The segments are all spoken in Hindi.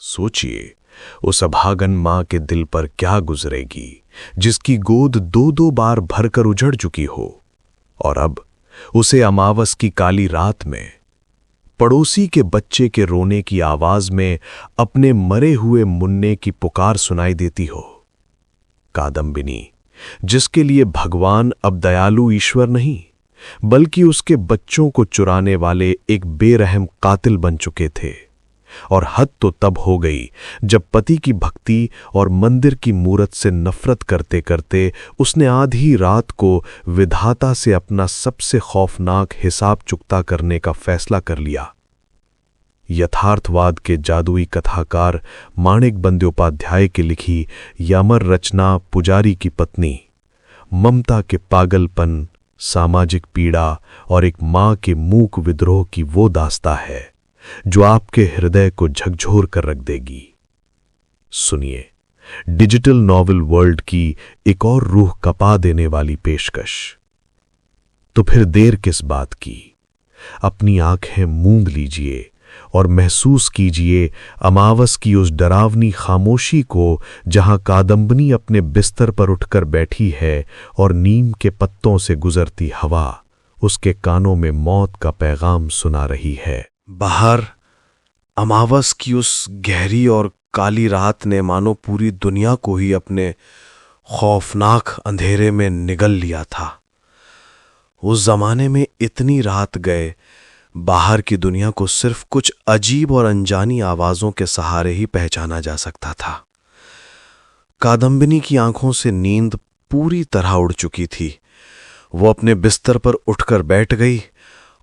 सोचिए, उस अभागन मां के दिल पर क्या गुजरेगी जिसकी गोद दो दो बार भरकर उजड़ चुकी हो। और अब उसे अमावस की काली रात में पड़ोसी के बच्चे के रोने की आवाज में अपने मरे हुए मुन्ने की पुकार सुनाई देती हो। कादम्बिनी, जिसके लिए भगवान अब दयालु ईश्वर नहीं बल्कि उसके बच्चों को चुराने वाले एक बेरहम कातिल बन चुके थे। और हद तो तब हो गई जब पति की भक्ति और मंदिर की मूरत से नफरत करते करते उसने आधी रात को विधाता से अपना सबसे खौफनाक हिसाब चुकता करने का फैसला कर लिया। यथार्थवाद के जादुई कथाकार माणिक बंद्योपाध्याय की लिखी यामर रचना पुजारी की पत्नी ममता के पागलपन, सामाजिक पीड़ा और एक मां के मूक विद्रोह की वो दास्ता है जो आपके हृदय को झकझोर कर रख देगी। सुनिए डिजिटल नॉवेल वर्ल्ड की एक और रूह कपा देने वाली पेशकश। तो फिर देर किस बात की, अपनी आंखें मूंद लीजिए और महसूस कीजिए अमावस की उस डरावनी खामोशी को, जहां कादम्बिनी अपने बिस्तर पर उठकर बैठी है और नीम के पत्तों से गुजरती हवा उसके कानों में मौत का पैगाम सुना रही है। बाहर अमावस की उस गहरी और काली रात ने मानो पूरी दुनिया को ही अपने खौफनाक अंधेरे में निगल लिया था। उस जमाने में इतनी रात गए बाहर की दुनिया को सिर्फ कुछ अजीब और अनजानी आवाजों के सहारे ही पहचाना जा सकता था। कादम्बिनी की आंखों से नींद पूरी तरह उड़ चुकी थी। वो अपने बिस्तर पर उठकर बैठ गई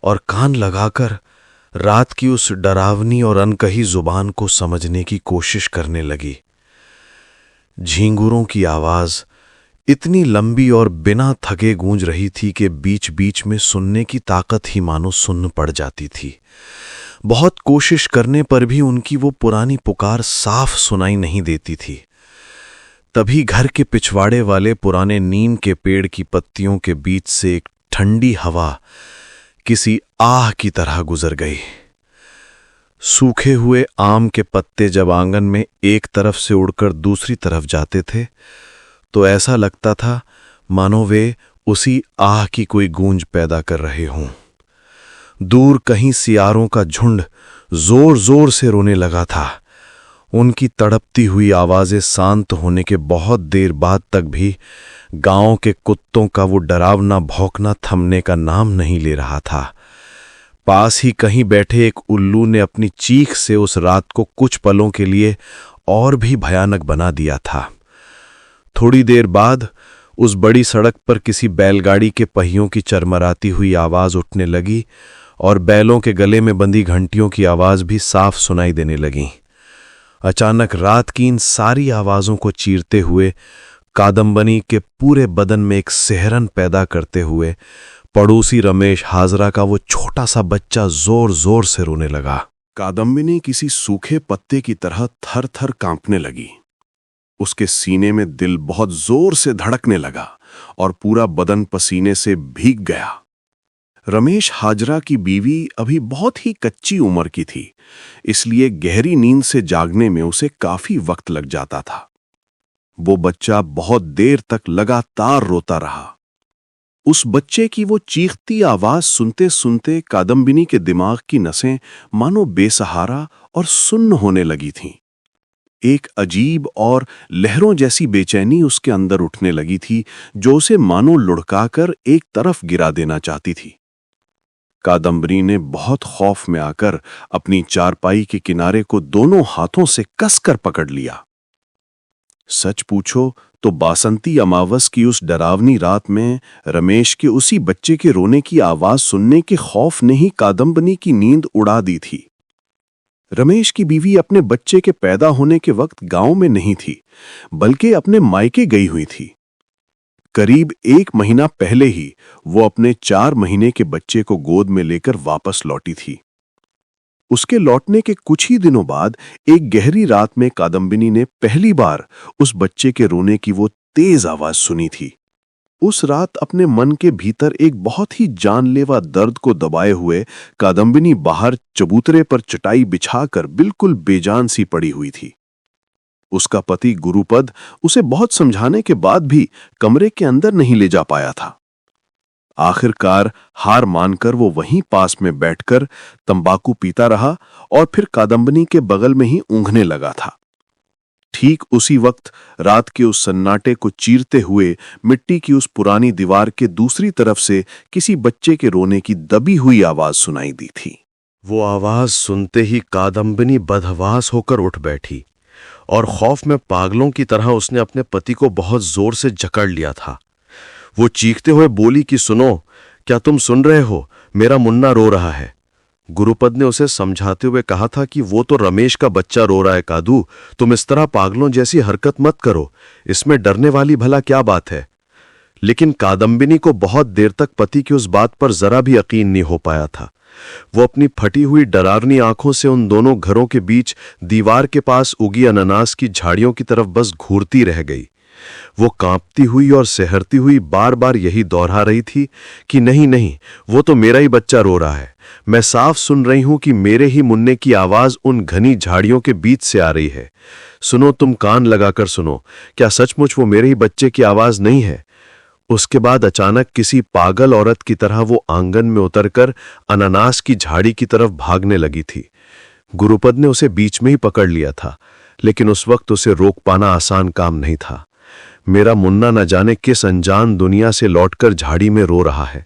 और कान लगाकर रात की उस डरावनी और अनकही जुबान को समझने की कोशिश करने लगी। झींगुरों की आवाज इतनी लंबी और बिना थके गूंज रही थी कि बीच बीच में सुनने की ताकत ही मानो सुन्न पड़ जाती थी। बहुत कोशिश करने पर भी उनकी वो पुरानी पुकार साफ सुनाई नहीं देती थी। तभी घर के पिछवाड़े वाले पुराने नीम के पेड़ की पत्तियों के बीच से एक ठंडी हवा किसी आह की तरह गुजर गई। सूखे हुए आम के पत्ते जब आंगन में एक तरफ से उड़कर दूसरी तरफ जाते थे तो ऐसा लगता था मानो वे उसी आह की कोई गूंज पैदा कर रहे हों। दूर कहीं सियारों का झुंड जोर जोर से रोने लगा था। उनकी तड़पती हुई आवाजें शांत होने के बहुत देर बाद तक भी गांव के कुत्तों का वो डरावना भौंकना थमने का नाम नहीं ले रहा था। पास ही कहीं बैठे एक उल्लू ने अपनी चीख से उस रात को कुछ पलों के लिए और भी भयानक बना दिया था। थोड़ी देर बाद उस बड़ी सड़क पर किसी बैलगाड़ी के पहियों की चरमराती हुई आवाज उठने लगी और बैलों के गले में बंधी घंटियों की आवाज भी साफ सुनाई देने लगी। अचानक रात की इन सारी आवाजों को चीरते हुए कादम्बिनी के पूरे बदन में एक सिहरन पैदा करते हुए पड़ोसी रमेश हाजरा का वो छोटा सा बच्चा जोर जोर से रोने लगा। कादम्बिनी किसी सूखे पत्ते की तरह थर थर कांपने लगी। उसके सीने में दिल बहुत जोर से धड़कने लगा और पूरा बदन पसीने से भीग गया। रमेश हाजरा की बीवी अभी बहुत ही कच्ची उम्र की थी, इसलिए गहरी नींद से जागने में उसे काफी वक्त लग जाता था। वो बच्चा बहुत देर तक लगातार रोता रहा। उस बच्चे की वो चीखती आवाज सुनते सुनते कादम्बिनी के दिमाग की नसें मानो बेसहारा और सुन्न होने लगी थीं। एक अजीब और लहरों जैसी बेचैनी उसके अंदर उठने लगी थी जो उसे मानो लुढ़काकर एक तरफ गिरा देना चाहती थी। कादम्बिनी ने बहुत खौफ में आकर अपनी चारपाई के किनारे को दोनों हाथों से कसकर पकड़ लिया। सच पूछो तो बासंती अमावस की उस डरावनी रात में रमेश के उसी बच्चे के रोने की आवाज सुनने के खौफ ने ही कादम्बिनी की नींद उड़ा दी थी। रमेश की बीवी अपने बच्चे के पैदा होने के वक्त गांव में नहीं थी, बल्कि अपने मायके गई हुई थी। करीब 1 महीना पहले ही वो अपने 4 महीने के बच्चे को गोद में लेकर वापस लौटी थी। उसके लौटने के कुछ ही दिनों बाद एक गहरी रात में कादम्बिनी ने पहली बार उस बच्चे के रोने की वो तेज आवाज सुनी थी। उस रात अपने मन के भीतर एक बहुत ही जानलेवा दर्द को दबाए हुए कादम्बिनी बाहर चबूतरे पर चटाई बिछाकर बिल्कुल बेजान सी पड़ी हुई थी। उसका पति गुरुपद उसे बहुत समझाने के बाद भी कमरे के अंदर नहीं ले जा पाया था। आखिरकार हार मानकर वो वहीं पास में बैठकर तंबाकू पीता रहा और फिर कादम्बिनी के बगल में ही ऊँघने लगा था। ठीक उसी वक्त रात के उस सन्नाटे को चीरते हुए मिट्टी की उस पुरानी दीवार के दूसरी तरफ से किसी बच्चे के रोने की दबी हुई आवाज सुनाई दी थी। वो आवाज सुनते ही कादम्बिनी बदहवास होकर उठ बैठी और खौफ में पागलों की तरह उसने अपने पति को बहुत जोर से जकड़ लिया था। वो चीखते हुए बोली कि सुनो, क्या तुम सुन रहे हो? मेरा मुन्ना रो रहा है। गुरुपद ने उसे समझाते हुए कहा था कि वो तो रमेश का बच्चा रो रहा है कादू, तुम इस तरह पागलों जैसी हरकत मत करो, इसमें डरने वाली भला क्या बात है। लेकिन कादम्बिनी को बहुत देर तक पति की उस बात पर जरा भी यकीन नहीं हो पाया था। वो अपनी फटी हुई डरावनी आंखों से उन दोनों घरों के बीच दीवार के पास उगी अनानास की झाड़ियों की तरफ बस घूरती रह गई। वो कांपती हुई और सहरती हुई बार बार यही दोहरा रही थी कि नहीं नहीं, वो तो मेरा ही बच्चा रो रहा है। मैं साफ सुन रही हूं कि मेरे ही मुन्ने की आवाज उन घनी झाड़ियों के बीच से आ रही है। सुनो, तुम कान लगाकर सुनो, क्या सचमुच वो मेरे ही बच्चे की आवाज नहीं है? उसके बाद अचानक किसी पागल औरत की तरह वो आंगन में उतरकर अनानास की झाड़ी की तरफ भागने लगी थी। गुरुपद ने उसे बीच में ही पकड़ लिया था, लेकिन उस वक्त उसे रोक पाना आसान काम नहीं था। मेरा मुन्ना न जाने किस अनजान दुनिया से लौटकर झाड़ी में रो रहा है।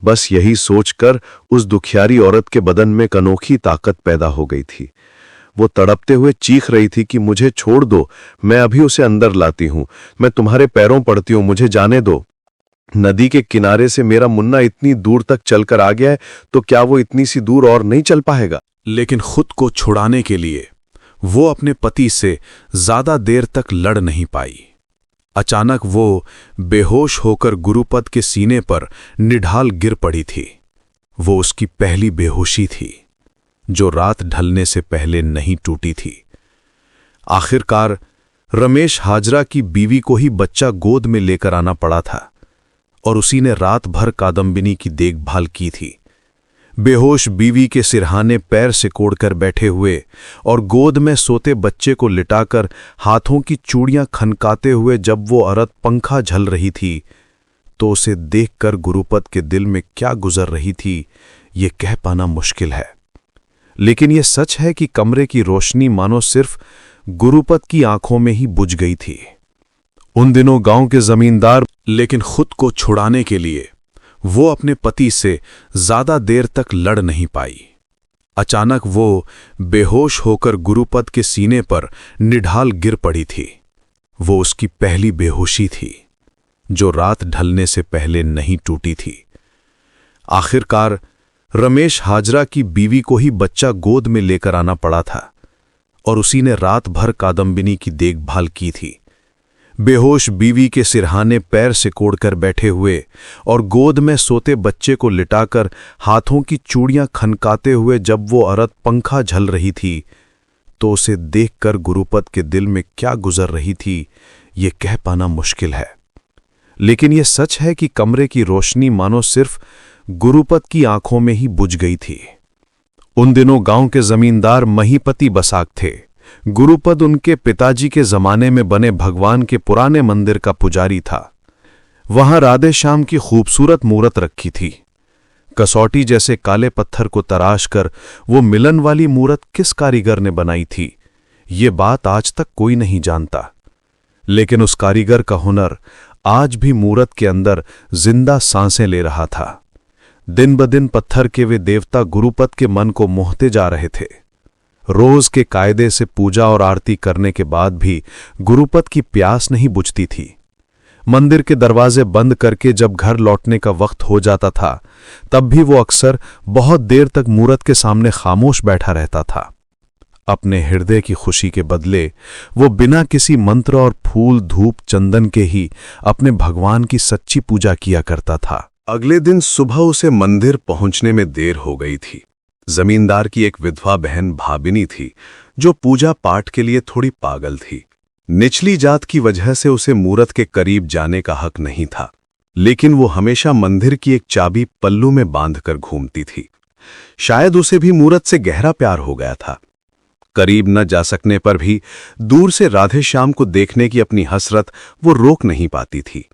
बस यही सोचकर उस दुखियारी औरत के बदन में एक अनोखी ताकत पैदा हो गई थी। वो तड़पते हुए चीख रही थी कि मुझे छोड़ दो, मैं अभी उसे अंदर लाती हूं, मैं तुम्हारे पैरों पड़ती हूं, मुझे जाने दो। नदी के किनारे से मेरा मुन्ना इतनी दूर तक चलकर आ गया है, तो क्या वो इतनी सी दूर और नहीं चल पाएगा? लेकिन खुद को छुड़ाने के लिए वो अपने पति से ज्यादा देर तक लड़ नहीं पाई। अचानक वो बेहोश होकर गुरुपद के सीने पर निढाल गिर पड़ी थी। वो उसकी पहली बेहोशी थी, जो रात ढलने से पहले नहीं टूटी थी। आखिरकार रमेश हाजरा की बीवी को ही बच्चा गोद में लेकर आना पड़ा था और उसी ने रात भर कादम्बिनी की देखभाल की थी। बेहोश बीवी के सिरहाने पैर सिकोड़कर बैठे हुए और गोद में सोते बच्चे को लिटाकर हाथों की चूड़ियां खनकाते हुए जब वो औरत पंखा झल रही थी, तो उसे देखकर गुरुपद के दिल में क्या गुजर रही थी, ये कह पाना मुश्किल है। लेकिन ये सच है कि कमरे की रोशनी मानो सिर्फ गुरुपद की आंखों में ही बुझ गई थी। उन दिनों गांव के जमींदार, लेकिन खुद को छुड़ाने के लिए वो अपने पति से ज्यादा देर तक लड़ नहीं पाई। अचानक वो बेहोश होकर गुरुपद के सीने पर निढाल गिर पड़ी थी। वो उसकी पहली बेहोशी थी, जो रात ढलने से पहले नहीं टूटी थी। आखिरकार रमेश हाजरा की बीवी को ही बच्चा गोद में लेकर आना पड़ा था और उसी ने रात भर कादम्बिनी की देखभाल की थी। बेहोश बीवी के सिरहाने पैर सिकोड़कर बैठे हुए और गोद में सोते बच्चे को लिटाकर हाथों की चूड़ियां खनकाते हुए जब वो औरत पंखा झल रही थी, तो उसे देखकर गुरुपद के दिल में क्या गुजर रही थी, ये कह पाना मुश्किल है। लेकिन ये सच है कि कमरे की रोशनी मानो सिर्फ गुरुपद की आंखों में ही बुझ गई थी। उन दिनों गांव के जमींदार महीपति बसाक थे। गुरुपद उनके पिताजी के जमाने में बने भगवान के पुराने मंदिर का पुजारी था। वहां राधे श्याम की खूबसूरत मूरत रखी थी। कसौटी जैसे काले पत्थर को तराश कर वो मिलन वाली मूरत किस कारीगर ने बनाई थी, ये बात आज तक कोई नहीं जानता। लेकिन उस कारीगर का हुनर आज भी मूरत के अंदर जिंदा सांसें ले रहा था। दिन ब दिन पत्थर के वे देवता गुरुपद के मन को मोहते जा रहे थे। रोज के कायदे से पूजा और आरती करने के बाद भी गुरुपद की प्यास नहीं बुझती थी। मंदिर के दरवाजे बंद करके जब घर लौटने का वक्त हो जाता था, तब भी वो अक्सर बहुत देर तक मूरत के सामने खामोश बैठा रहता था। अपने हृदय की खुशी के बदले वो बिना किसी मंत्र और फूल धूप चंदन के ही अपने भगवान की सच्ची पूजा किया करता था। अगले दिन सुबह उसे मंदिर पहुंचने में देर हो गई थी। जमींदार की एक विधवा बहन भाबिनी थी, जो पूजा पाठ के लिए थोड़ी पागल थी। निचली जात की वजह से उसे मूरत के करीब जाने का हक नहीं था। लेकिन वो हमेशा मंदिर की एक चाबी पल्लू में बांधकर घूमती थी। शायद उसे भी मूरत से गहरा प्यार हो गया था। करीब न जा सकने पर भी दूर से राधे श्याम को देखने की अपनी हसरत वो रोक नहीं पाती थी।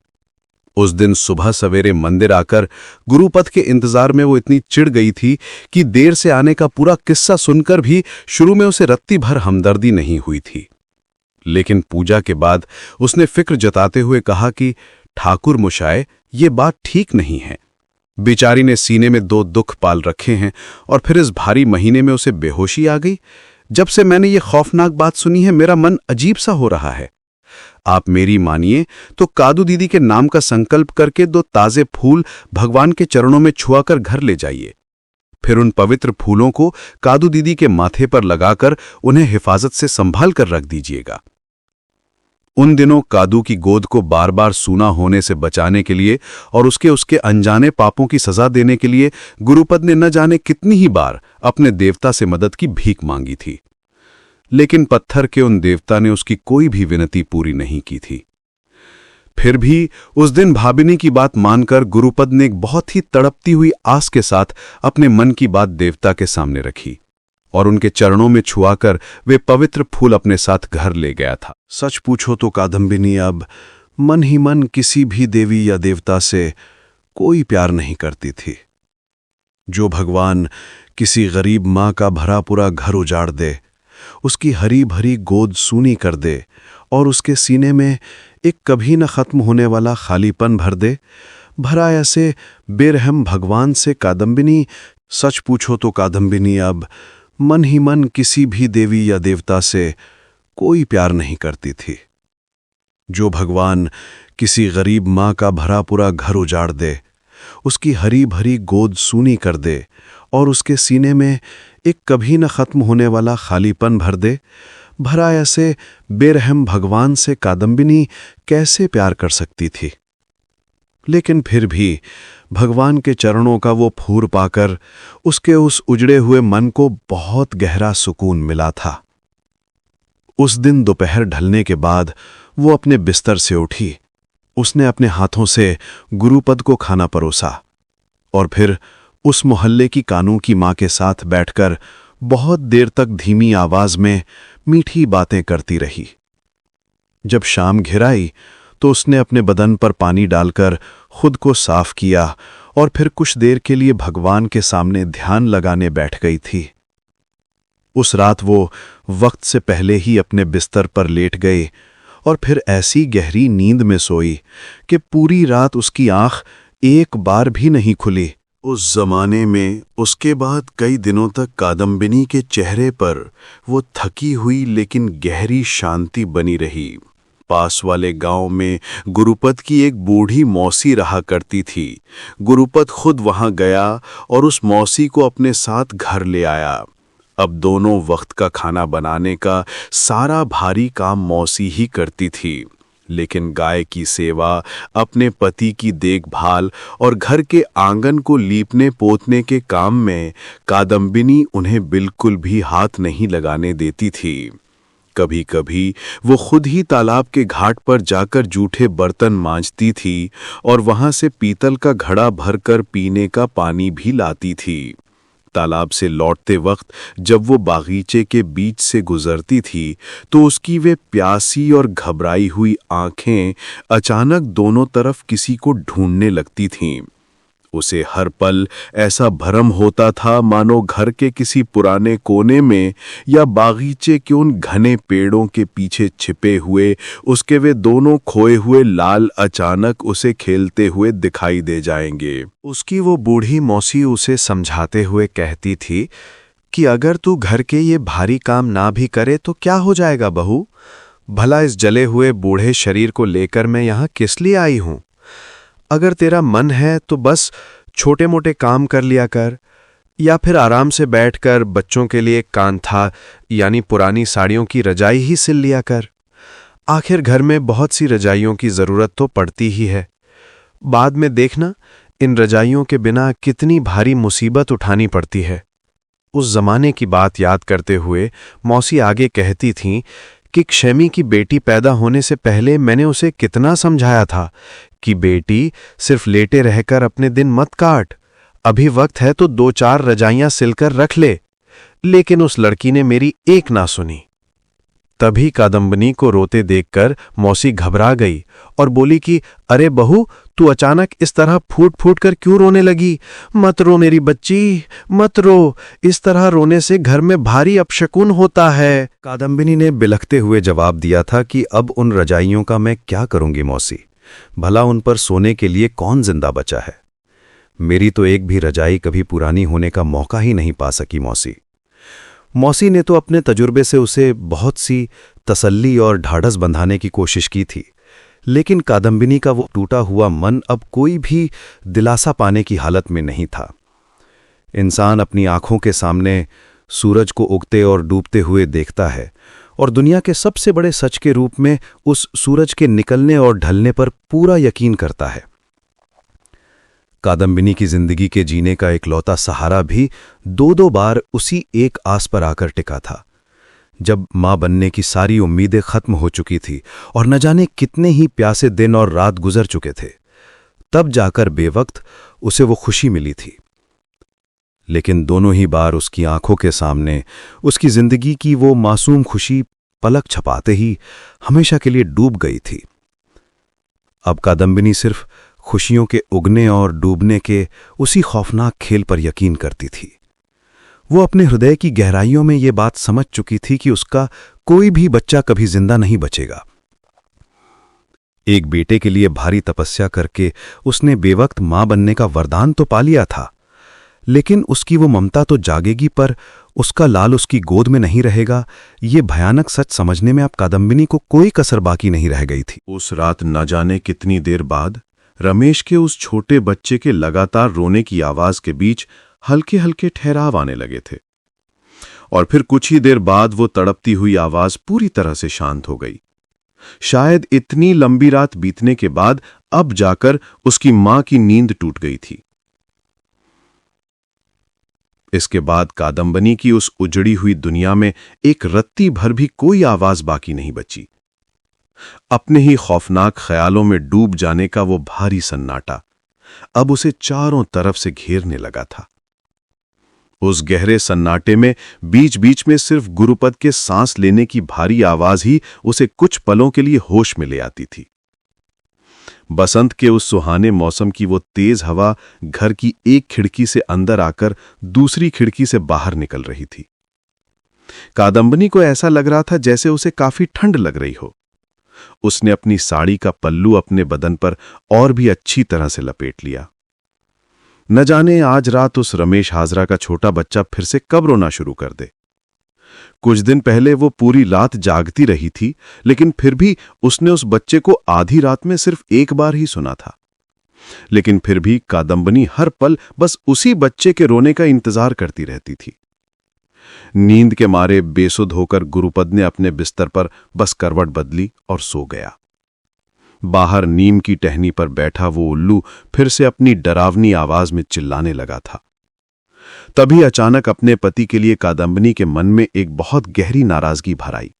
उस दिन सुबह सवेरे मंदिर आकर गुरुपद के इंतजार में वो इतनी चिढ़ गई थी कि देर से आने का पूरा किस्सा सुनकर भी शुरू में उसे रत्ती भर हमदर्दी नहीं हुई थी। लेकिन पूजा के बाद उसने फिक्र जताते हुए कहा कि ठाकुर मुशाए, ये बात ठीक नहीं है। बेचारी ने सीने में 2 दुख पाल रखे हैं और फिर इस भारी महीने में उसे बेहोशी आ गई। जब से मैंने ये खौफनाक बात सुनी है मेरा मन अजीब सा हो रहा है। आप मेरी मानिए तो कादू दीदी के नाम का संकल्प करके 2 ताजे फूल भगवान के चरणों में छुआकर घर ले जाइए। फिर उन पवित्र फूलों को कादू दीदी के माथे पर लगाकर उन्हें हिफाजत से संभाल कर रख दीजिएगा। उन दिनों कादू की गोद को बार बार सूना होने से बचाने के लिए और उसके अनजाने पापों की सजा देने के लिए गुरुपद ने न जाने कितनी ही बार अपने देवता से मदद की भीख मांगी थी। लेकिन पत्थर के उन देवता ने उसकी कोई भी विनती पूरी नहीं की थी। फिर भी उस दिन भाबिनी की बात मानकर गुरुपद ने एक बहुत ही तड़पती हुई आस के साथ अपने मन की बात देवता के सामने रखी और उनके चरणों में छुआकर वे पवित्र फूल अपने साथ घर ले गया था। सच पूछो तो कादम्बिनी अब मन ही मन किसी भी देवी या देवता से कोई प्यार नहीं करती थी। जो भगवान किसी गरीब माँ का भरा पूरा घर उजाड़ दे, उसकी हरी भरी गोद सूनी कर दे और उसके सीने में एक कभी न खत्म होने वाला खालीपन भर दे, भरा ऐसे बेरहम भगवान से कादम्बिनी, सच पूछो तो कादम्बिनी अब मन ही मन किसी भी देवी या देवता से कोई प्यार नहीं करती थी। जो भगवान किसी गरीब माँ का भरा पूरा घर उजाड़ दे, उसकी हरी भरी गोद सूनी कर दे और उसके सीने में एक कभी न खत्म होने वाला खालीपन भर दे, भरा ऐसे बेरहम भगवान से कादम्बिनी कैसे प्यार कर सकती थी। लेकिन फिर भी भगवान के चरणों का वो फूर पाकर उसके उस उजड़े हुए मन को बहुत गहरा सुकून मिला था। उस दिन दोपहर ढलने के बाद वो अपने बिस्तर से उठी। उसने अपने हाथों से गुरुपद को खाना परोसा और फिर उस मोहल्ले की कानू की माँ के साथ बैठकर बहुत देर तक धीमी आवाज में मीठी बातें करती रही। जब शाम घिर आई तो उसने अपने बदन पर पानी डालकर खुद को साफ किया और फिर कुछ देर के लिए भगवान के सामने ध्यान लगाने बैठ गई थी। उस रात वो वक्त से पहले ही अपने बिस्तर पर लेट गई और फिर ऐसी गहरी नींद में सोई कि पूरी रात उसकी आंख एक बार भी नहीं खुली। उस जमाने में उसके बाद कई दिनों तक कादम्बिनी के चेहरे पर वो थकी हुई लेकिन गहरी शांति बनी रही। पास वाले गांव में गुरुपद की एक बूढ़ी मौसी रहा करती थी। गुरुपद खुद वहां गया और उस मौसी को अपने साथ घर ले आया। अब दोनों वक्त का खाना बनाने का सारा भारी काम मौसी ही करती थी, लेकिन गाय की सेवा, अपने पति की देखभाल और घर के आंगन को लीपने पोतने के काम में कादम्बिनी उन्हें बिल्कुल भी हाथ नहीं लगाने देती थी। कभी कभी वो खुद ही तालाब के घाट पर जाकर जूठे बर्तन मांजती थी और वहां से पीतल का घड़ा भरकर पीने का पानी भी लाती थी। तालाब से लौटते वक्त जब वो बागीचे के बीच से गुजरती थी तो उसकी वे प्यासी और घबराई हुई आंखें अचानक दोनों तरफ किसी को ढूंढने लगती थीं। उसे हर पल ऐसा भ्रम होता था मानो घर के किसी पुराने कोने में या बागीचे के उन घने पेड़ों के पीछे छिपे हुए उसके वे दोनों खोए हुए लाल अचानक उसे खेलते हुए दिखाई दे जाएंगे। उसकी वो बूढ़ी मौसी उसे समझाते हुए कहती थी कि अगर तू घर के ये भारी काम ना भी करे तो क्या हो जाएगा बहू, भला इस जले हुए बूढ़े शरीर को लेकर मैं यहाँ किस लिए आई हूँ। अगर तेरा मन है तो बस छोटे मोटे काम कर लिया कर, या फिर आराम से बैठकर बच्चों के लिए कांथा यानी पुरानी साड़ियों की रजाई ही सिल लिया कर। आखिर घर में बहुत सी रजाइयों की ज़रूरत तो पड़ती ही है। बाद में देखना इन रजाइयों के बिना कितनी भारी मुसीबत उठानी पड़ती है। उस जमाने की बात याद करते हुए मौसी आगे कहती थीं कि क्षेमी की बेटी पैदा होने से पहले मैंने उसे कितना समझाया था कि बेटी, सिर्फ लेटे रहकर अपने दिन मत काट, अभी वक्त है तो 2-4 रजाइयां सिलकर रख ले। लेकिन उस लड़की ने मेरी एक ना सुनी। तभी कादम्बिनी को रोते देखकर मौसी घबरा गई और बोली कि अरे बहू, तू अचानक इस तरह फूट फूट कर क्यों रोने लगी? मत रो मेरी बच्ची, मत रो। इस तरह रोने से घर में भारी अपशकुन होता है। कादम्बिनी ने बिलखते हुए जवाब दिया था कि अब उन रजाइयों का मैं क्या करूंगी मौसी, भला उन पर सोने के लिए कौन जिंदा बचा है? मेरी तो एक भी रजाई कभी पुरानी होने का मौका ही नहीं पा सकी मौसी। मौसी ने तो अपने तजुर्बे से उसे बहुत सी तसल्ली और ढाढ़स बंधाने की कोशिश की थी, लेकिन कादम्बिनी का वो टूटा हुआ मन अब कोई भी दिलासा पाने की हालत में नहीं था। इंसान अपनी आंखों के सामने सूरज को उगते और डूबते हुए देखता है और दुनिया के सबसे बड़े सच के रूप में उस सूरज के निकलने और ढलने पर पूरा यकीन करता है। कादम्बिनी की जिंदगी के जीने का इकलौता सहारा भी 2-2 बार उसी एक आस पर आकर टिका था। जब मां बनने की सारी उम्मीदें खत्म हो चुकी थी और न जाने कितने ही प्यासे दिन और रात गुजर चुके थे, तब जाकर बेवक्त उसे वो खुशी मिली थी। लेकिन दोनों ही बार उसकी आंखों के सामने उसकी जिंदगी की वो मासूम खुशी पलक छपाते ही हमेशा के लिए डूब गई थी। अब कादम्बिनी सिर्फ खुशियों के उगने और डूबने के उसी खौफनाक खेल पर यकीन करती थी। वो अपने हृदय की गहराइयों में ये बात समझ चुकी थी कि उसका कोई भी बच्चा कभी जिंदा नहीं बचेगा। एक बेटे के लिए भारी तपस्या करके उसने बेवक्त मां बनने का वरदान तो पा लिया था, लेकिन उसकी वो ममता तो जागेगी पर उसका लाल उसकी गोद में नहीं रहेगा, ये भयानक सच समझने में अब कादम्बिनी को कोई कसर बाकी नहीं रह गई थी। उस रात न जाने कितनी देर बाद रमेश के उस छोटे बच्चे के लगातार रोने की आवाज के बीच हल्के हल्के ठहराव आने लगे थे और फिर कुछ ही देर बाद वो तड़पती हुई आवाज पूरी तरह से शांत हो गई। शायद इतनी लंबी रात बीतने के बाद अब जाकर उसकी मां की नींद टूट गई थी। इसके बाद कादम्बिनी की उस उजड़ी हुई दुनिया में एक रत्ती भर भी कोई आवाज बाकी नहीं बची। अपने ही खौफनाक ख्यालों में डूब जाने का वो भारी सन्नाटा अब उसे चारों तरफ से घेरने लगा था। उस गहरे सन्नाटे में बीच बीच में सिर्फ गुरुपद के सांस लेने की भारी आवाज ही उसे कुछ पलों के लिए होश में ले आती थी। बसंत के उस सुहाने मौसम की वो तेज हवा घर की एक खिड़की से अंदर आकर दूसरी खिड़की से बाहर निकल रही थी। कादम्बिनी को ऐसा लग रहा था जैसे उसे काफी ठंड लग रही हो। उसने अपनी साड़ी का पल्लू अपने बदन पर और भी अच्छी तरह से लपेट लिया। न जाने आज रात उस रमेश हाजरा का छोटा बच्चा फिर से कब रोना शुरू कर दे। कुछ दिन पहले वो पूरी रात जागती रही थी, लेकिन फिर भी उसने उस बच्चे को आधी रात में सिर्फ एक बार ही सुना था। लेकिन फिर भी कादम्बिनी हर पल बस उसी बच्चे के रोने का इंतजार करती रहती थी। नींद के मारे बेसुध होकर गुरुपद ने अपने बिस्तर पर बस करवट बदली और सो गया। बाहर नीम की टहनी पर बैठा वो उल्लू फिर से अपनी डरावनी आवाज में चिल्लाने लगा था। तभी अचानक अपने पति के लिए कादम्बिनी के मन में एक बहुत गहरी नाराजगी भर आई।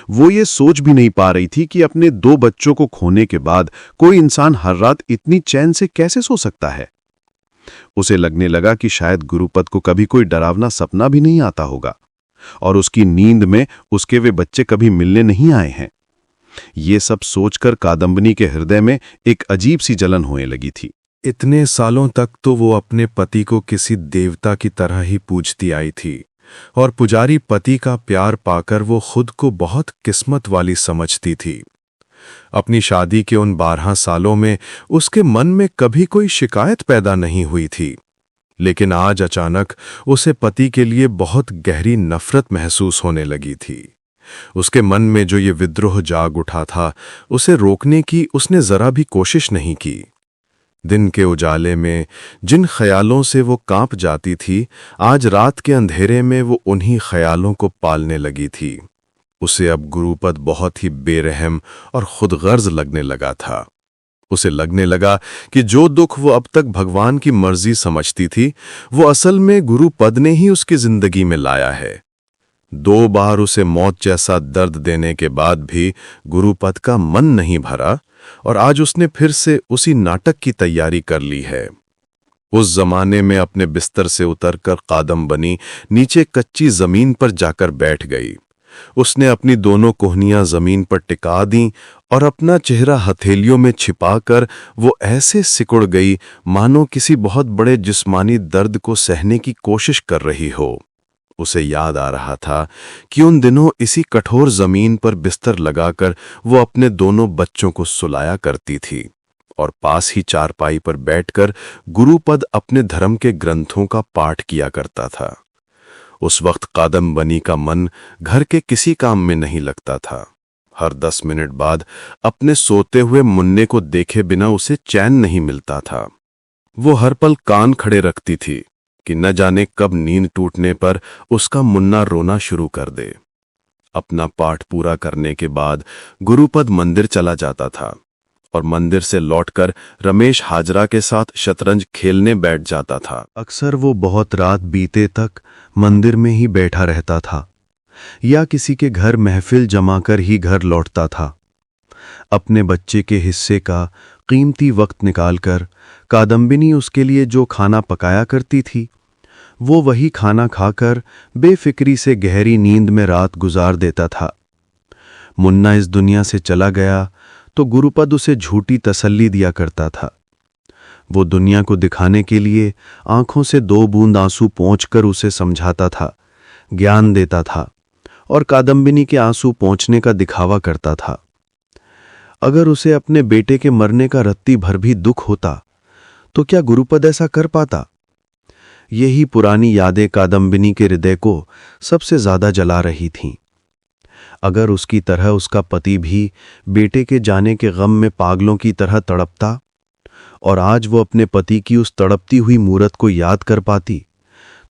वो ये सोच भी नहीं पा रही थी कि अपने 2 बच्चों को खोने के बाद कोई इंसान हर रात इतनी चैन से कैसे सो सकता है। उसे लगने लगा कि शायद गुरुपद को कभी कोई डरावना सपना भी नहीं आता होगा और उसकी नींद में उसके वे बच्चे कभी मिलने नहीं आए हैं। ये सब सोचकर कादम्बिनी के हृदय में एक अजीब सी जलन होने लगी थी। इतने सालों तक तो वो अपने पति को किसी देवता की तरह ही पूजती आई थी और पुजारी पति का प्यार पाकर वो खुद को बहुत किस्मत वाली समझती थी। अपनी शादी के उन 12 सालों में उसके मन में कभी कोई शिकायत पैदा नहीं हुई थी, लेकिन आज अचानक उसे पति के लिए बहुत गहरी नफरत महसूस होने लगी थी। उसके मन में जो ये विद्रोह जाग उठा था, उसे रोकने की उसने जरा भी कोशिश नहीं की। दिन के उजाले में जिन ख्यालों से वो कांप जाती थी, आज रात के अंधेरे में वो उन्हीं ख्यालों को पालने लगी थी। उसे अब गुरुपद बहुत ही बेरहम और खुदगर्ज लगने लगा था। उसे लगने लगा कि जो दुख वो अब तक भगवान की मर्जी समझती थी, वो असल में गुरुपद ने ही उसकी जिंदगी में लाया है। 2 बार उसे मौत जैसा दर्द देने के बाद भी गुरुपद का मन नहीं भरा और आज उसने फिर से उसी नाटक की तैयारी कर ली है। उस जमाने में अपने बिस्तर से उतरकर कादम्बनी नीचे कच्ची जमीन पर जाकर बैठ गई। उसने अपनी दोनों कोहनियां जमीन पर टिका दी और अपना चेहरा हथेलियों में छिपाकर वो ऐसे सिकुड़ गई मानो किसी बहुत बड़े जिस्मानी दर्द को सहने की कोशिश कर रही हो। उसे याद आ रहा था कि उन दिनों इसी कठोर जमीन पर बिस्तर लगाकर वो अपने दोनों बच्चों को सुलाया करती थी और पास ही चारपाई पर बैठकर गुरुपद अपने धर्म के ग्रंथों का पाठ किया करता था। उस वक्त कादम्बनी का मन घर के किसी काम में नहीं लगता था। हर 10 मिनट बाद अपने सोते हुए मुन्ने को देखे बिना उसे चैन नहीं मिलता था। वो हर पल कान खड़े रखती थी कि न जाने कब नींद टूटने पर उसका मुन्ना रोना शुरू कर दे। अपना पाठ पूरा करने के बाद गुरुपद मंदिर चला जाता था और मंदिर से लौटकर रमेश हाजरा के साथ शतरंज खेलने बैठ जाता था। अक्सर वो बहुत रात बीते तक मंदिर में ही बैठा रहता था या किसी के घर महफिल जमाकर ही घर लौटता था। अपने बच्चे के हिस्से का कीमती वक्त निकालकर कादम्बिनी उसके लिए जो खाना पकाया करती थी, वो वही खाना खाकर बेफिक्री से गहरी नींद में रात गुजार देता था। मुन्ना इस दुनिया से चला गया तो गुरुपद उसे झूठी तसल्ली दिया करता था। वो दुनिया को दिखाने के लिए आंखों से 2 बूंद आंसू पोंछकर उसे समझाता था, ज्ञान देता था और कादम्बिनी के आंसू पोंछने का दिखावा करता था। अगर उसे अपने बेटे के मरने का रत्ती भर भी दुख होता तो क्या गुरुपद ऐसा कर पाता? यही पुरानी यादें कादम्बिनी के हृदय को सबसे ज्यादा जला रही थीं। अगर उसकी तरह उसका पति भी बेटे के जाने के गम में पागलों की तरह तड़पता और आज वो अपने पति की उस तड़पती हुई मूरत को याद कर पाती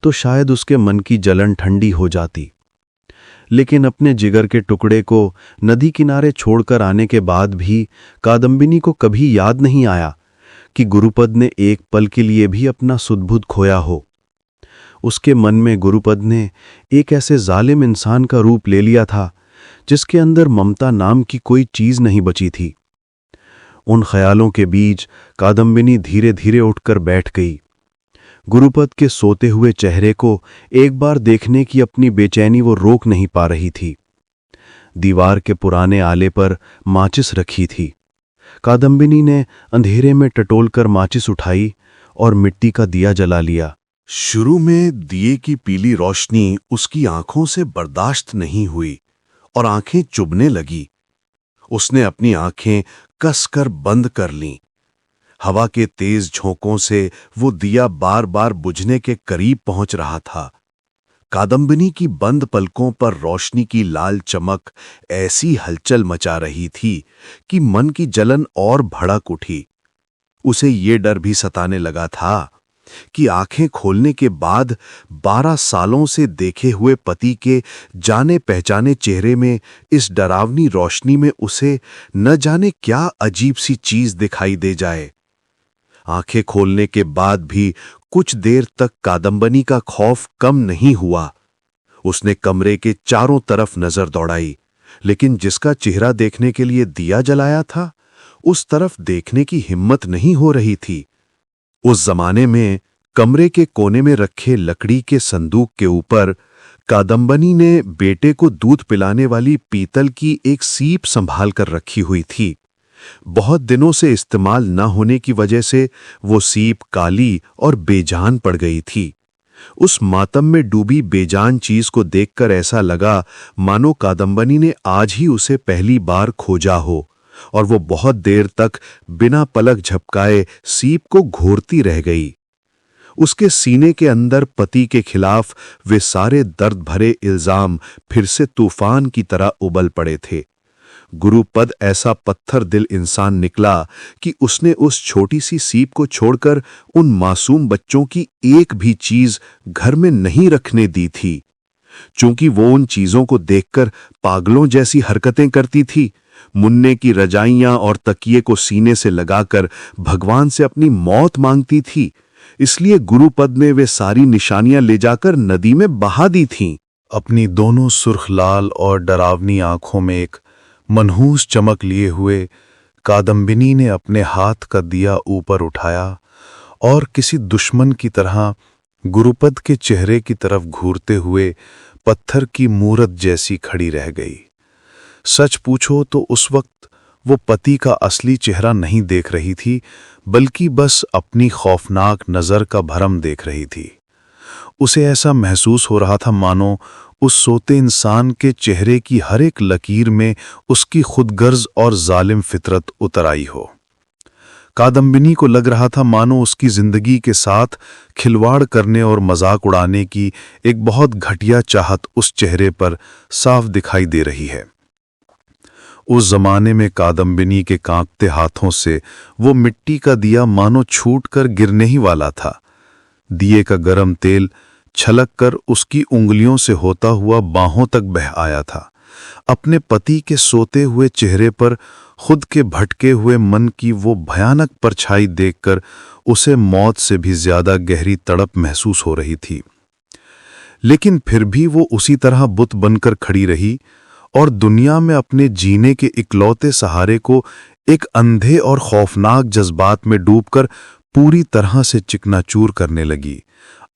तो शायद उसके मन की जलन ठंडी हो जाती। लेकिन अपने जिगर के टुकड़े को नदी किनारे छोड़कर आने के बाद भी कादम्बिनी को कभी याद नहीं आया कि गुरुपद ने एक पल के लिए भी अपना सुध-बुध खोया हो। उसके मन में गुरुपद ने एक ऐसे जालिम इंसान का रूप ले लिया था जिसके अंदर ममता नाम की कोई चीज नहीं बची थी। उन ख्यालों के बीच कादम्बिनी धीरे धीरे उठकर बैठ गई। गुरुपद के सोते हुए चेहरे को एक बार देखने की अपनी बेचैनी वो रोक नहीं पा रही थी। दीवार के पुराने आले पर माचिस रखी थी। कादम्बिनी ने अंधेरे में टटोलकर माचिस उठाई और मिट्टी का दिया जला लिया। शुरू में दिए की पीली रोशनी उसकी आंखों से बर्दाश्त नहीं हुई और आंखें चुभने लगी। उसने अपनी आंखें कसकर बंद कर लीं। हवा के तेज झोंकों से वो दिया बार बार बुझने के करीब पहुंच रहा था। कादम्बिनी की बंद पलकों पर रोशनी की लाल चमक ऐसी हलचल मचा रही थी कि मन की जलन और भड़क उठी। उसे ये डर भी सताने लगा था कि आंखें खोलने के बाद 12 सालों से देखे हुए पति के जाने पहचाने चेहरे में इस डरावनी रोशनी में उसे न जाने क्या अजीब सी चीज दिखाई दे जाए। आंखें खोलने के बाद भी कुछ देर तक कादम्बिनी का खौफ कम नहीं हुआ। उसने कमरे के चारों तरफ नजर दौड़ाई, लेकिन जिसका चेहरा देखने के लिए दिया जलाया था, उस तरफ देखने की हिम्मत नहीं हो रही थी। उस जमाने में कमरे के कोने में रखे लकड़ी के संदूक के ऊपर कादम्बिनी ने बेटे को दूध पिलाने वाली पीतल की एक सीप संभाल कर रखी हुई थी। बहुत दिनों से इस्तेमाल न होने की वजह से वो सीप काली और बेजान पड़ गई थी। उस मातम में डूबी बेजान चीज को देखकर ऐसा लगा मानो कादम्बिनी ने आज ही उसे पहली बार खोजा हो और वो बहुत देर तक बिना पलक झपकाए सीप को घोरती रह गई। उसके सीने के अंदर पति के खिलाफ वे सारे दर्द भरे इल्जाम फिर से तूफान की तरह उबल पड़े थे। गुरुपद ऐसा पत्थर दिल इंसान निकला कि उसने उस छोटी सी सीप को छोड़कर उन मासूम बच्चों की एक भी चीज घर में नहीं रखने दी थी। चूंकि वो उन चीजों को देखकर पागलों जैसी हरकतें करती थी, मुन्ने की रजाइयां और तकिए को सीने से लगाकर भगवान से अपनी मौत मांगती थी, इसलिए गुरुपद ने वे सारी निशानियां ले जाकर नदी में बहा दी थीं। अपनी दोनों सुर्ख लाल और डरावनी आंखों में एक मनहूस चमक लिए हुए कादम्बिनी ने अपने हाथ का दिया ऊपर उठाया और किसी दुश्मन की तरह गुरुपद के चेहरे की तरफ घूरते हुए पत्थर की मूरत जैसी खड़ी रह गई। सच पूछो तो उस वक्त वो पति का असली चेहरा नहीं देख रही थी, बल्कि बस अपनी खौफनाक नजर का भरम देख रही थी। उसे ऐसा महसूस हो रहा था मानो उस सोते इंसान के चेहरे की हर एक लकीर में उसकी खुदगर्ज और जालिम फितरत उतर आई हो। कादम्बिनी को लग रहा था मानो उसकी जिंदगी के साथ खिलवाड़ करने और मजाक उड़ाने की एक बहुत घटिया चाहत उस चेहरे पर साफ दिखाई दे रही है। उस जमाने में कादम्बिनी के कांपते हाथों से वो मिट्टी का दिया मानो छूटकर गिरने ही वाला था। दिए का गरम तेल छलक कर उसकी उंगलियों से होता हुआ बाहों तक बह आया था। अपने पति के सोते हुए चेहरे पर खुद के भटके हुए मन की वो भयानक परछाई देखकर उसे मौत से भी ज्यादा गहरी तड़प महसूस हो रही थी। लेकिन फिर भी वो उसी तरह बुत बनकर खड़ी रही और दुनिया में अपने जीने के इकलौते सहारे को एक अंधे और खौफनाक जज्बात में डूबकर पूरी तरह से चिकनाचूर करने लगी।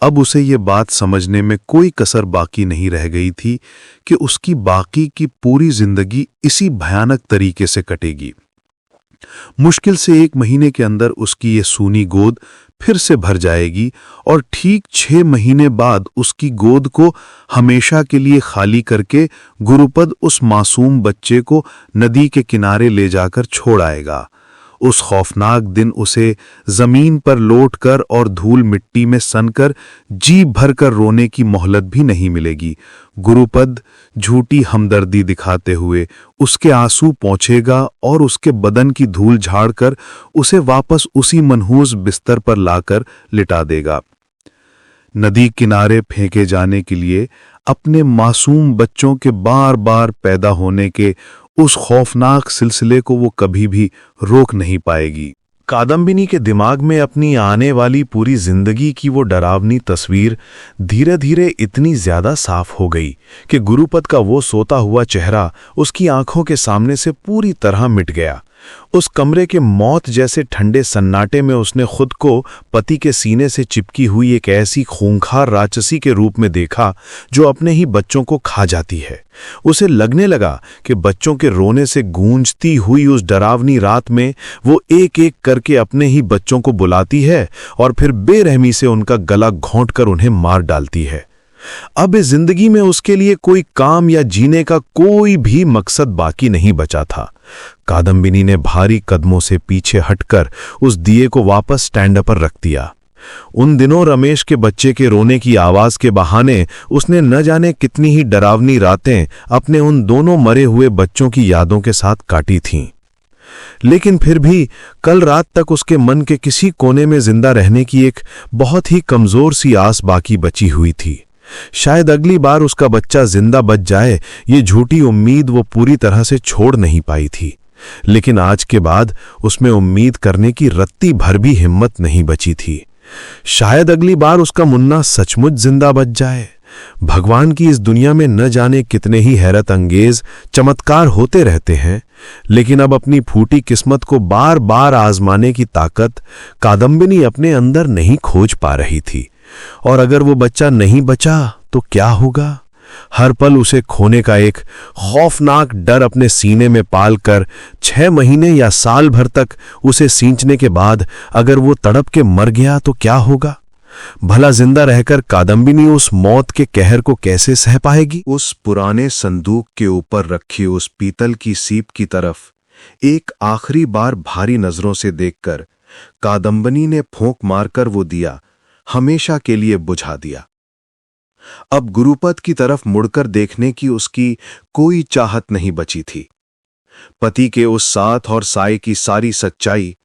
अब उसे ये बात समझने में कोई कसर बाकी नहीं रह गई थी कि उसकी बाकी की पूरी जिंदगी इसी भयानक तरीके से कटेगी। मुश्किल से 1 महीने के अंदर उसकी ये सूनी गोद फिर से भर जाएगी और ठीक 6 महीने बाद उसकी गोद को हमेशा के लिए खाली करके गुरुपद उस मासूम बच्चे को नदी के किनारे ले जाकर छोड़ आएगा। उस खौफनाक दिन उसे जमीन पर लौटकर और धूल मिट्टी में सनकर जी भरकर रोने की मोहलत भी नहीं मिलेगी। गुरुपद झूठी हमदर्दी दिखाते हुए उसके आंसू पोंछेगा और उसके बदन की धूल झाड़कर उसे वापस उसी मनहूस बिस्तर पर लाकर लिटा देगा। नदी किनारे फेंके जाने के लिए अपने मासूम बच्चों के बार बार पैदा होने के उस खौफनाक सिलसिले को वो कभी भी रोक नहीं पाएगी। कादम्बिनी के दिमाग में अपनी आने वाली पूरी जिंदगी की वो डरावनी तस्वीर धीरे धीरे इतनी ज्यादा साफ हो गई कि गुरुपद का वो सोता हुआ चेहरा उसकी आंखों के सामने से पूरी तरह मिट गया। उस कमरे के मौत जैसे ठंडे सन्नाटे में उसने खुद को पति के सीने से चिपकी हुई एक ऐसी खूंखार राक्षसी के रूप में देखा जो अपने ही बच्चों को खा जाती है। उसे लगने लगा कि बच्चों के रोने से गूंजती हुई उस डरावनी रात में वो एक एक करके अपने ही बच्चों को बुलाती है और फिर बेरहमी से उनका गला घोंटकर उन्हें मार डालती है। अब इस जिंदगी में उसके लिए कोई काम या जीने का कोई भी मकसद बाकी नहीं बचा था। कादम्बिनी ने भारी कदमों से पीछे हटकर उस दिए को वापस स्टैंड पर रख दिया। उन दिनों रमेश के बच्चे के रोने की आवाज के बहाने उसने न जाने कितनी ही डरावनी रातें अपने उन दोनों मरे हुए बच्चों की यादों के साथ काटी थीं। लेकिन फिर भी कल रात तक उसके मन के किसी कोने में जिंदा रहने की एक बहुत ही कमजोर सी आस बाकी बची हुई थी। शायद अगली बार उसका बच्चा जिंदा बच जाए, ये झूठी उम्मीद वो पूरी तरह से छोड़ नहीं पाई थी। लेकिन आज के बाद उसमें उम्मीद करने की रत्ती भर भी हिम्मत नहीं बची थी। शायद अगली बार उसका मुन्ना सचमुच जिंदा बच जाए। भगवान की इस दुनिया में न जाने कितने ही हैरत अंगेज चमत्कार होते रहते हैं, लेकिन अब अपनी फूटी किस्मत को बार बार आजमाने की ताकत कादम्बिनी अपने अंदर नहीं खोज पा रही थी। और अगर वो बच्चा नहीं बचा तो क्या होगा? हर पल उसे खोने का एक खौफनाक डर अपने सीने में पालकर 6 महीने या साल भर तक उसे सींचने के बाद अगर वो तड़प के मर गया तो क्या होगा? भला जिंदा रहकर कादम्बिनी उस मौत के कहर को कैसे सह पाएगी? उस पुराने संदूक के ऊपर रखी उस पीतल की सीप की तरफ एक आखिरी बार भारी नजरों से देखकर कादम्बिनी ने फूंक मारकर वो दिया हमेशा के लिए बुझा दिया। अब गुरुपद की तरफ मुड़कर देखने की उसकी कोई चाहत नहीं बची थी। पति के उस साथ और साए की सारी सच्चाई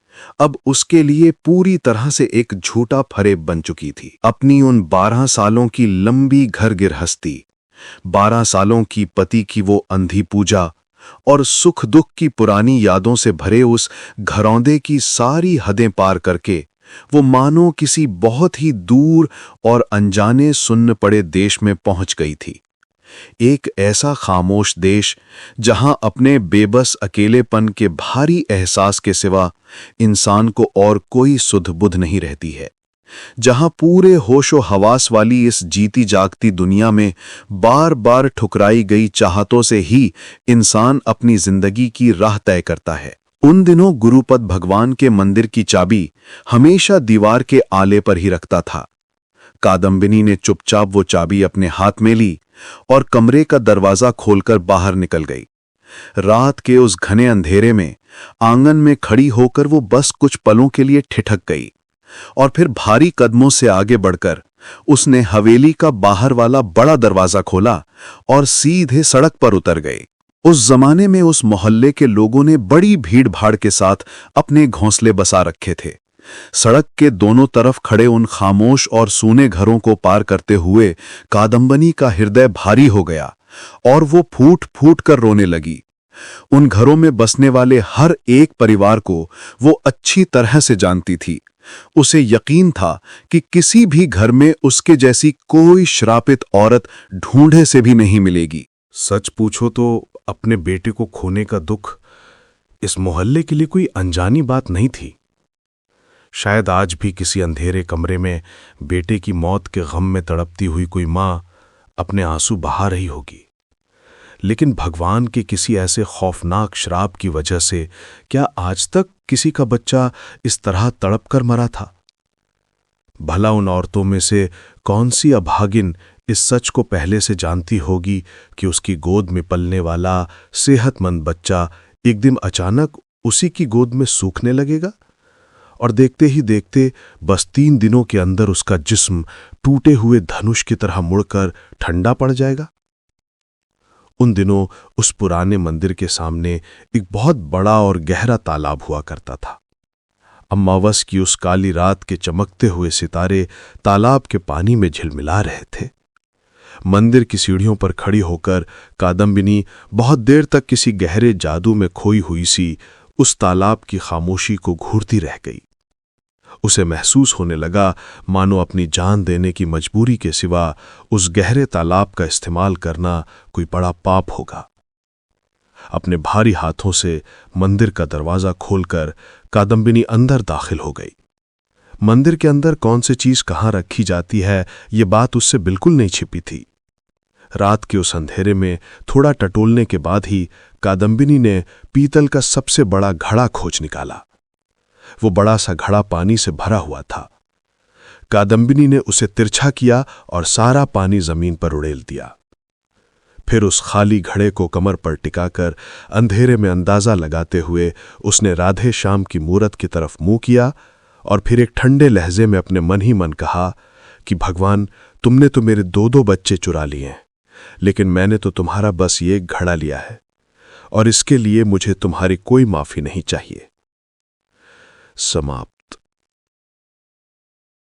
अब उसके लिए पूरी तरह से एक झूठा फरेब बन चुकी थी। अपनी उन 12 सालों की लंबी घर गिरहस्ती, 12 सालों की पति की वो अंधी पूजा और सुख दुख की पुरानी यादों से भरे उस घरौंदे की सारी हदें पार करके वो मानो किसी बहुत ही दूर और अनजाने सुन्न पड़े देश में पहुंच गई थी। एक ऐसा खामोश देश जहां अपने बेबस अकेलेपन के भारी एहसास के सिवा इंसान को और कोई सुध बुध नहीं रहती है, जहां पूरे होशो हवास वाली इस जीती जागती दुनिया में बार बार ठुकराई गई चाहतों से ही इंसान अपनी जिंदगी की राह तय करता है। उन दिनों गुरुपद भगवान के मंदिर की चाबी हमेशा दीवार के आले पर ही रखता था। कादम्बिनी ने चुपचाप वो चाबी अपने हाथ में ली और कमरे का दरवाजा खोलकर बाहर निकल गई। रात के उस घने अंधेरे में आंगन में खड़ी होकर वो बस कुछ पलों के लिए ठिठक गई और फिर भारी कदमों से आगे बढ़कर उसने हवेली का बाहर वाला बड़ा दरवाजा खोला और सीधे सड़क पर उतर गई। उस जमाने में उस मोहल्ले के लोगों ने बड़ी भीड़ भाड़ के साथ अपने घोंसले बसा रखे थे। सड़क के दोनों तरफ खड़े उन खामोश और सूने घरों को पार करते हुए कादम्बिनी का हृदय भारी हो गया और वो फूट फूट कर रोने लगी। उन घरों में बसने वाले हर एक परिवार को वो अच्छी तरह से जानती थी। उसे यकीन था कि किसी भी घर में उसके जैसी कोई श्रापित औरत ढूंढे से भी नहीं मिलेगी। सच पूछो तो अपने बेटे को खोने का दुख इस मोहल्ले के लिए कोई अनजानी बात नहीं थी। शायद आज भी किसी अंधेरे कमरे में बेटे की मौत के गम में तड़पती हुई कोई मां अपने आंसू बहा रही होगी। लेकिन भगवान के किसी ऐसे खौफनाक श्राप की वजह से क्या आज तक किसी का बच्चा इस तरह तड़प कर मरा था? भला उन औरतों में से कौन सी अभागिन इस सच को पहले से जानती होगी कि उसकी गोद में पलने वाला सेहतमंद बच्चा एक दिन अचानक उसी की गोद में सूखने लगेगा और देखते ही देखते बस 3 दिनों के अंदर उसका जिस्म टूटे हुए धनुष की तरह मुड़कर ठंडा पड़ जाएगा। उन दिनों उस पुराने मंदिर के सामने एक बहुत बड़ा और गहरा तालाब हुआ करता था। अमावस की उस काली रात के चमकते हुए सितारे तालाब के पानी में झिलमिला रहे थे। मंदिर की सीढ़ियों पर खड़ी होकर कादम्बिनी बहुत देर तक किसी गहरे जादू में खोई हुई सी उस तालाब की खामोशी को घूरती रह गई। उसे महसूस होने लगा मानो अपनी जान देने की मजबूरी के सिवा उस गहरे तालाब का इस्तेमाल करना कोई बड़ा पाप होगा। अपने भारी हाथों से मंदिर का दरवाजा खोलकर कादम्बिनी अंदर दाखिल हो गई। मंदिर के अंदर कौन सी चीज कहाँ रखी जाती है ये बात उससे बिल्कुल नहीं छिपी थी। रात के उस अंधेरे में थोड़ा टटोलने के बाद ही कादम्बिनी ने पीतल का सबसे बड़ा घड़ा खोज निकाला। वो बड़ा सा घड़ा पानी से भरा हुआ था। कादम्बिनी ने उसे तिरछा किया और सारा पानी जमीन पर उड़ेल दिया। फिर उस खाली घड़े को कमर पर टिकाकर अंधेरे में अंदाजा लगाते हुए उसने राधे श्याम की मूरत की तरफ मुंह किया और फिर एक ठंडे लहजे में अपने मन ही मन कहा कि भगवान, तुमने तो मेरे 2 बच्चे चुरा लिए हैं, लेकिन मैंने तो तुम्हारा बस ये एक घड़ा लिया है और इसके लिए मुझे तुम्हारी कोई माफी नहीं चाहिए। समाप्त।